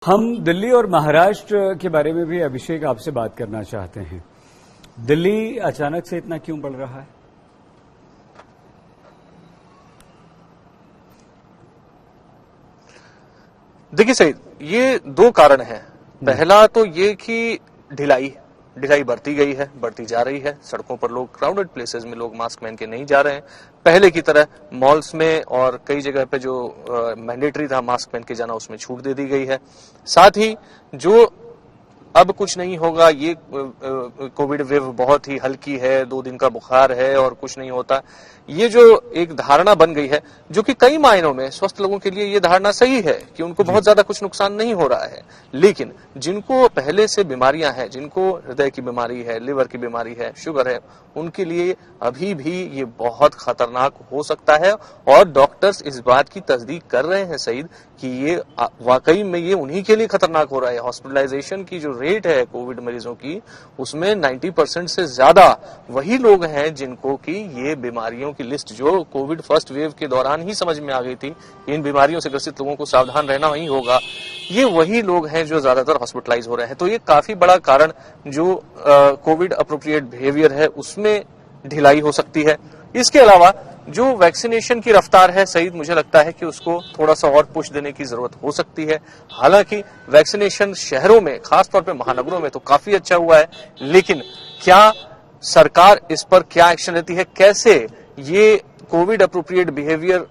हम दिल्ली और महाराष्ट्र के बारे में भी अभिषेक आपसे बात करना चाहते हैं। दिल्ली अचानक से इतना क्यों बढ़ रहा है? देखिए सही, ये दो कारण हैं। पहला तो ये कि ढिलाई बढ़ती गई है, बढ़ती जा रही है। सड़कों पर लोग, क्राउडेड प्लेसेस में लोग मास्क पहन के नहीं जा रहे हैं पहले की तरह। मॉल्स में और कई जगह पे जो मैंडेटरी था मास्क पहन के जाना, उसमें छूट दे दी गई है। साथ ही जो अब कुछ नहीं होगा, ये कोविड वेव बहुत ही हल्की है, 2 दिन का बुखार है और कुछ नहीं होता, ये जो एक धारणा बन गई है, जो कि कई मायनों में स्वस्थ लोगों के लिए ये धारणा सही है कि उनको बहुत ज्यादा कुछ नुकसान नहीं हो रहा है। लेकिन जिनको पहले से बीमारियां हैं, जिनको हृदय की बीमारी है, लिवर की बीमारी है, शुगर है, उनके लिए अभी भी ये बहुत खतरनाक हो सकता है। और डॉक्टर्स इस बात की तस्दीक कर रहे हैं सईद कि ये वाकई में ये उन्हीं के लिए खतरनाक हो रहा है। हॉस्पिटलाइजेशन की जो रेट है कोविड मरीजों की, उसमें 90% से ज्यादा वही लोग हैं जिनको कि ये बीमारियों की लिस्ट जो कोविड फर्स्ट वेव के दौरान ही समझ में आ गई थी, इन बीमारियों से ग्रसित लोगों को सावधान रहना ही होगा, ये वही लोग हैं जो ज्यादातर हॉस्पिटलाइज हो रहे हैं। तो ये काफी बड़ा कारण जो कोविड अप्रोप्रिएट बिहेवियर है उसमें ढिलाई हो सकती है। इसके अलावा जो वैक्सीनेशन की रफ्तार है सईद, मुझे लगता है कि उसको थोड़ा सा और पुश देने की जरूरत हो सकती है। हालांकि वैक्सीनेशन शहरों में, खासतौर पे महानगरों में तो काफी अच्छा हुआ है, लेकिन क्या सरकार इस पर क्या एक्शन लेती है, कैसे ये कोविड अप्रोप्रिएट बिहेवियर,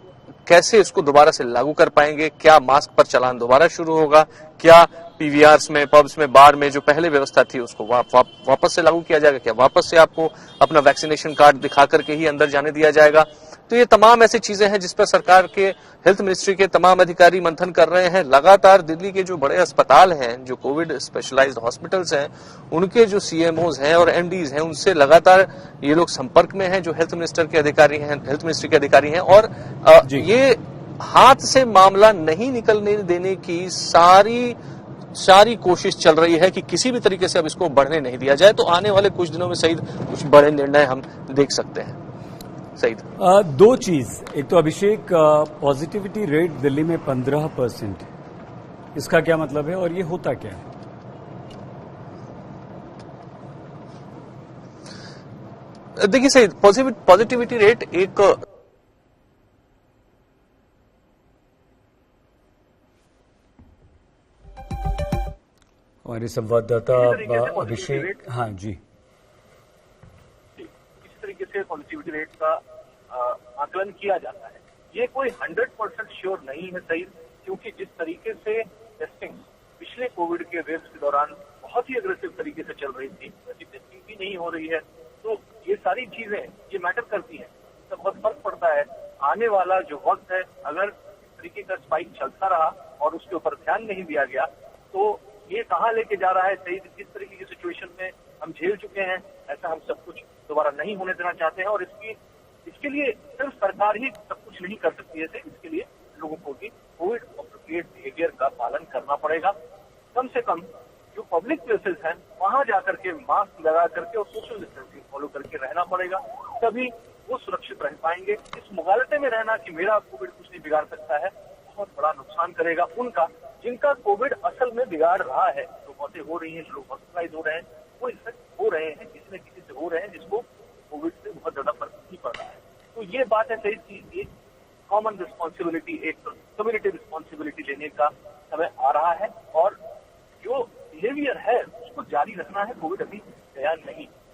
कैसे इसको दोबारा से लागू कर पाएंगे? क्या मास्क पर चालान दोबारा शुरू होगा? क्या पीवीआर्स में, पब्स में, बार में जो पहले व्यवस्था थी उसको वापस से लागू किया जाएगा? क्या वापस से आपको अपना वैक्सीनेशन कार्ड दिखा करके ही अंदर जाने दिया जाएगा? तो ये तमाम ऐसी चीजें हैं जिस पर सरकार के हेल्थ मिनिस्ट्री के तमाम अधिकारी मंथन कर रहे हैं। लगातार दिल्ली के जो बड़े अस्पताल हैं, जो कोविड स्पेशलाइज्ड हॉस्पिटल्स हैं, उनके जो सीएमओज हैं और एमडीज हैं, उनसे लगातार ये लोग संपर्क में हैं, जो हेल्थ मिनिस्ट्री के अधिकारी हैं और ये हाथ से मामला नहीं निकलने देने की सारी कोशिश चल रही है कि किसी भी तरीके से अब इसको बढ़ने नहीं दिया जाए। तो आने वाले कुछ दिनों में सईद कुछ बड़े निर्णय हम देख सकते हैं। सईद, दो चीज, एक तो अभिषेक, पॉजिटिविटी रेट दिल्ली में 15%, इसका क्या मतलब है और ये होता क्या है? देखिए सईद, पॉजिटिविटी रेट एक हमारे संवाददाता अभिषेक, हाँ जी, इस तरीके से पॉजिटिविटी रेट का आकलन किया जाता है। ये कोई 100% श्योर नहीं है सही, क्योंकि जिस तरीके से टेस्टिंग पिछले कोविड के वेव्स के दौरान बहुत ही अग्रेसिव तरीके से चल रही थी, वैसी टेस्टिंग भी नहीं हो रही है। तो ये सारी चीजें ये मैटर करती हैं, तो बहुत फर्क पड़ता है। आने वाला जो वक्त है, अगर इस तरीके का स्पाइक चलता रहा और उसके ऊपर ध्यान नहीं दिया गया, तो ये कहाँ लेके जा रहा है सही। जिस तरीके की सिचुएशन में हम झेल चुके हैं, ऐसा हम सब कुछ दोबारा नहीं होने देना चाहते हैं। और इसके लिए सिर्फ सरकार ही सब कुछ नहीं कर सकती है। इसके लिए लोगों को भी कोविड अप्रोप्रिएट बिहेवियर का पालन करना पड़ेगा। कम से कम जो पब्लिक प्लेसेस हैं, वहां जाकर के मास्क लगा करके और सोशल डिस्टेंसिंग फॉलो करके रहना पड़ेगा, तभी वो सुरक्षित रह पाएंगे। इस मुगालते में रहना कि मेरा कोविड कुछ नहीं बिगाड़ सकता है, बहुत बड़ा नुकसान करेगा उनका जिनका कोविड असल में बिगाड़ रहा है। जो मौतें हो रही हैं, जो लोग हॉस्पिटलाइज हो रहे हैं, वो इन्फेक्ट हो रहे हैं, किसी न किसी से हो रहे हैं, जिसको कोविड से बहुत ज्यादा फर्क नहीं पड़ रहा है। तो ये बात है सही चीज, एक कॉमन रिस्पॉन्सिबिलिटी, एक कम्युनिटी रिस्पॉन्सिबिलिटी लेने का समय आ रहा है। और जो बिहेवियर है उसको जारी रखना है। कोविड अभी गया नहीं।